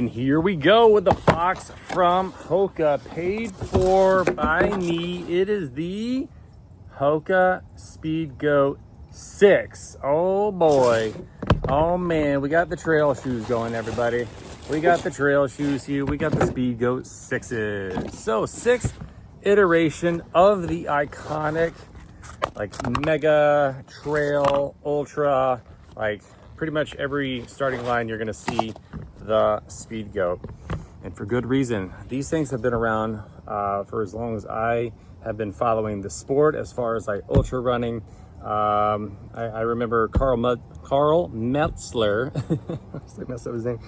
And here we go with the box from HOKA, paid for by me. It is the HOKA Speedgoat 6. Oh boy. Oh man, we got the trail shoes going, everybody. We got the trail shoes here. We got the Speedgoat 6s. So, 6th iteration of the iconic, like, mega trail ultra, like pretty much every starting line you're gonna see the Speedgoat, and for good reason. These things have been around for as long as I have been following the sport, as far as like ultra running. I remember Carl Metzler, I messed up his name,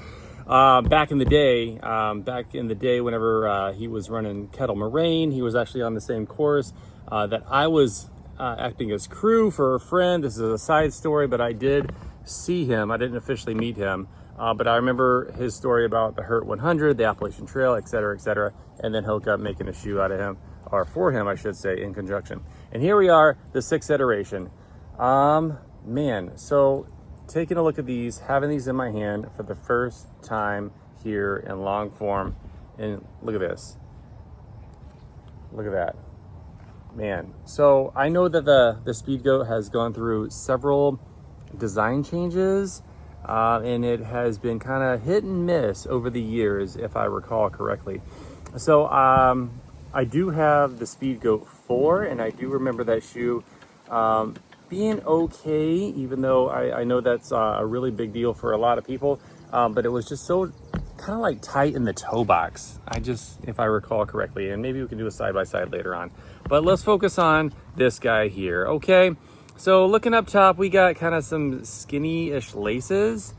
back in the day, whenever he was running Kettle Moraine. He was actually on the same course that I was acting as crew for a friend. This is a side story, but I did see him. I didn't officially meet him, but I remember his story about the Hurt 100, the Appalachian Trail, etc., and then HOKA making a shoe out of him, or for him, I should say, in conjunction. And here we are, the 6th iteration. Man, so taking a look at these, having these in my hand for the first time here in long form, and look at this. Look at that. Man, so I know that the Speedgoat has gone through several design changes, and it has been kind of hit and miss over the years, if I recall correctly. So I do have the Speedgoat 4, and I do remember that shoe being okay, even though I know that's a really big deal for a lot of people, but it was just so kind of like tight in the toe box, if I recall correctly, and maybe we can do a side-by-side later on. But let's focus on this guy here, okay? So looking up top, we got kind of some skinny-ish laces,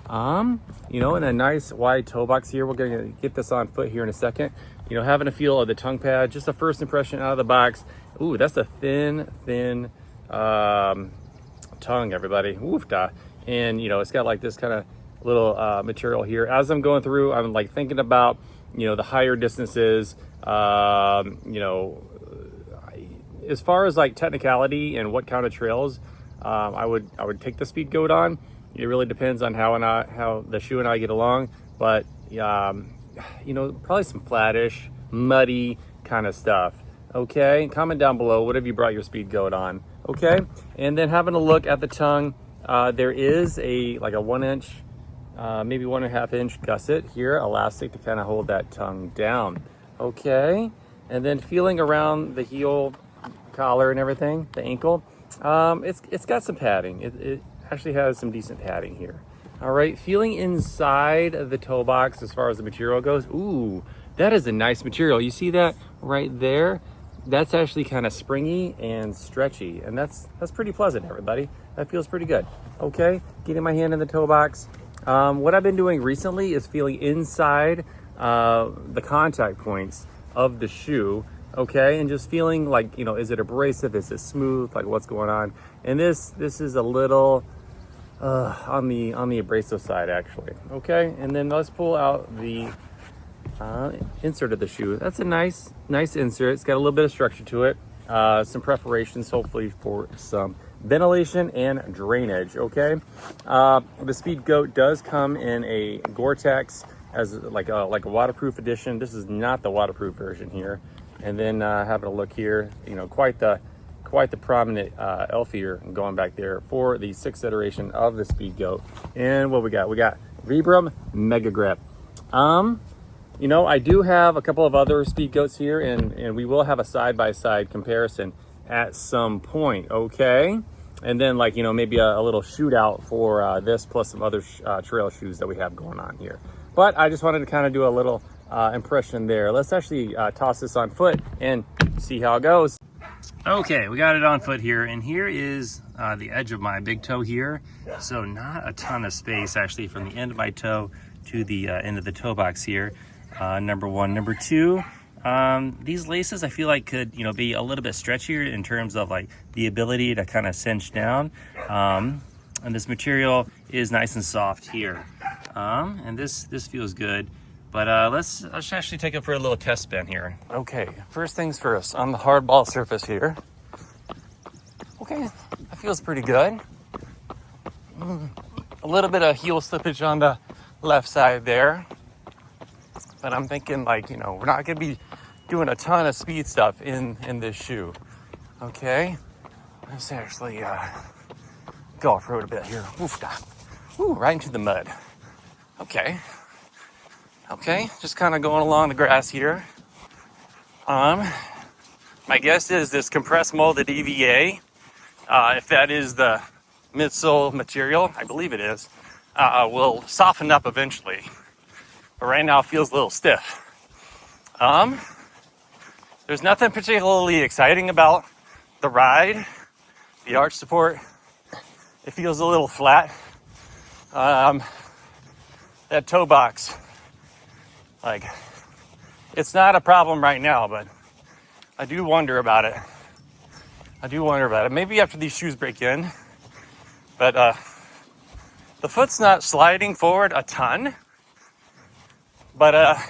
you know, in a nice wide toe box here. We're gonna get this on foot here in a second. You know, having a feel of the tongue pad, just a first impression out of the box. Ooh, that's a thin tongue, everybody. Oof-da. And, you know, it's got like this kind of little material here. As I'm going through, I'm like thinking about, you know, the higher distances, you know, as far as like technicality and what kind of trails I would take the Speedgoat on. It really depends on how the shoe and I get along, but you know, probably some flattish, muddy kind of stuff. Okay, comment down below, what have you brought your Speedgoat on? Okay, and then having a look at the tongue, there is like a 1 inch, maybe 1.5 inch gusset here, elastic to kind of hold that tongue down. Okay, and then feeling around the heel collar and everything, the ankle, it's got some padding. It actually has some decent padding here. All right, feeling inside of the toe box as far as the material goes. Ooh, that is a nice material. You see that right there? That's actually kind of springy and stretchy, and that's pretty pleasant, everybody. That feels pretty good. Okay, getting my hand in the toe box. What I've been doing recently is feeling inside the contact points of the shoe, okay, and just feeling like, you know, is it abrasive, is it smooth, like what's going on? And this is a little on the abrasive side, actually. Okay, and then let's pull out the insert of the shoe. That's a nice insert. It's got a little bit of structure to it, some preparations hopefully for some ventilation and drainage. Okay, the Speedgoat does come in a Gore-Tex as like a waterproof edition. This is not the waterproof version here. And then having a look here, you know, quite the prominent elf ear going back there for the 6th iteration of the Speedgoat. And what we got Vibram Mega Grip. You know, I do have a couple of other Speedgoats here, and we will have a side-by-side comparison at some point, okay? And then, like, you know, maybe a little shootout for this plus some other trail shoes that we have going on here. But I just wanted to kind of do a little impression there. Let's actually toss this on foot and see how it goes. Okay, we got it on foot here, and here is the edge of my big toe here. So not a ton of space actually from the end of my toe to the end of the toe box here. Number one. Number two, these laces I feel like could, you know, be a little bit stretchier in terms of like the ability to kind of cinch down. And this material is nice and soft here. And this feels good. But let's actually take it for a little test spin here. Okay, first things first, on the hardball surface here. Okay, that feels pretty good. A little bit of heel slippage on the left side there. but I'm thinking like, you know, we're not gonna be doing a ton of speed stuff in this shoe. Okay, let's actually go off-road a bit here. Ooh, right into the mud. Okay, just kind of going along the grass here. My guess is this compressed molded EVA, if that is the midsole material, I believe it is, will soften up eventually. But right now it feels a little stiff. There's nothing particularly exciting about the ride. The arch support, it feels a little flat. That toe box, like, it's not a problem right now, but I do wonder about it. Maybe after these shoes break in, but the foot's not sliding forward a ton, but I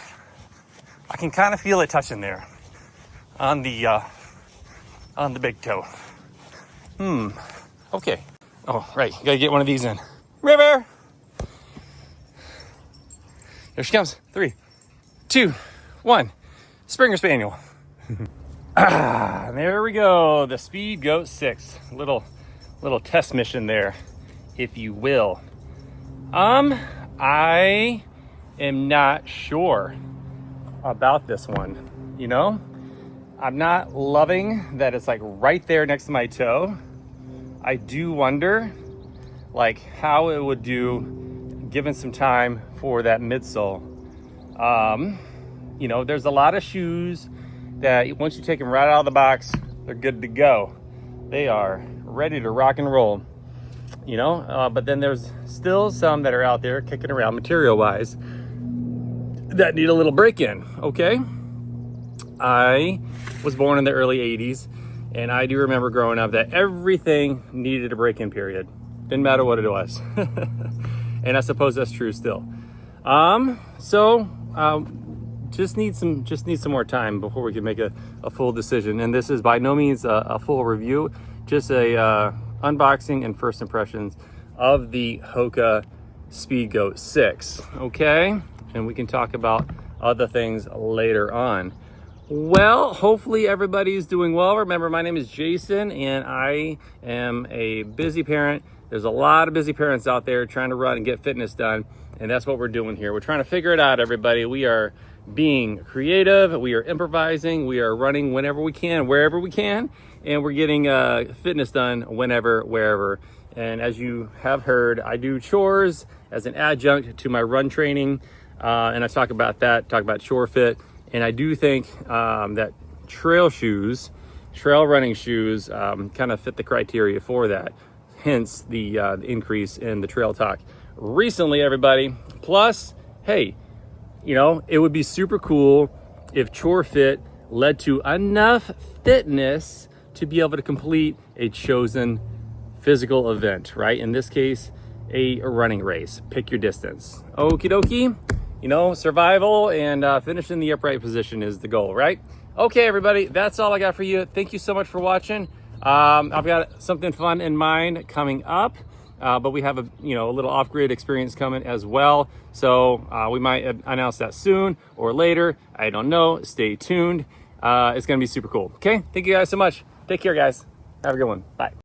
can kind of feel it touching there on the big toe. Okay. Oh, right. You gotta get one of these in. River! Here she comes. 3, 2, 1. Springer Spaniel. There we go. The Speedgoat 6. Little test mission there, if you will. I am not sure about this one. You know, I'm not loving that it's like right there next to my toe. I do wonder like how it would do given some time for that midsole. You know, there's a lot of shoes that once you take them right out of the box, they're good to go. They are ready to rock and roll, you know, but then there's still some that are out there kicking around material wise that need a little break in. Okay. I was born in the early 80s, and I do remember growing up that everything needed a break-in period. Didn't matter what it was. And I suppose that's true still. Just need some more time before we can make a full decision. And this is by no means a full review, just a unboxing and first impressions of the HOKA Speedgoat 6. Okay, and we can talk about other things later on. Well, hopefully everybody's doing well. Remember, my name is Jason, and I am a busy parent. There's a lot of busy parents out there trying to run and get fitness done, and that's what we're doing here. We're trying to figure it out, everybody. We are being creative. We are improvising. We are running whenever we can, wherever we can, and we're getting fitness done whenever, wherever. And as you have heard, I do chores as an adjunct to my run training, and I talk about Chore Fit. And I do think that trail running shoes kind of fit the criteria for that. Hence the increase in the trail talk recently, everybody. Plus, hey, you know, it would be super cool if Chore Fit led to enough fitness to be able to complete a chosen physical event, right? In this case, a running race. Pick your distance. Okie dokie. You know, survival and finishing the upright position is the goal, right? Okay, everybody, that's all I got for you. Thank you so much for watching. I've got something fun in mind coming up, but we have a little off-grid experience coming as well. So we might announce that soon or later. I don't know. Stay tuned. It's going to be super cool. Okay, thank you guys so much. Take care, guys. Have a good one. Bye.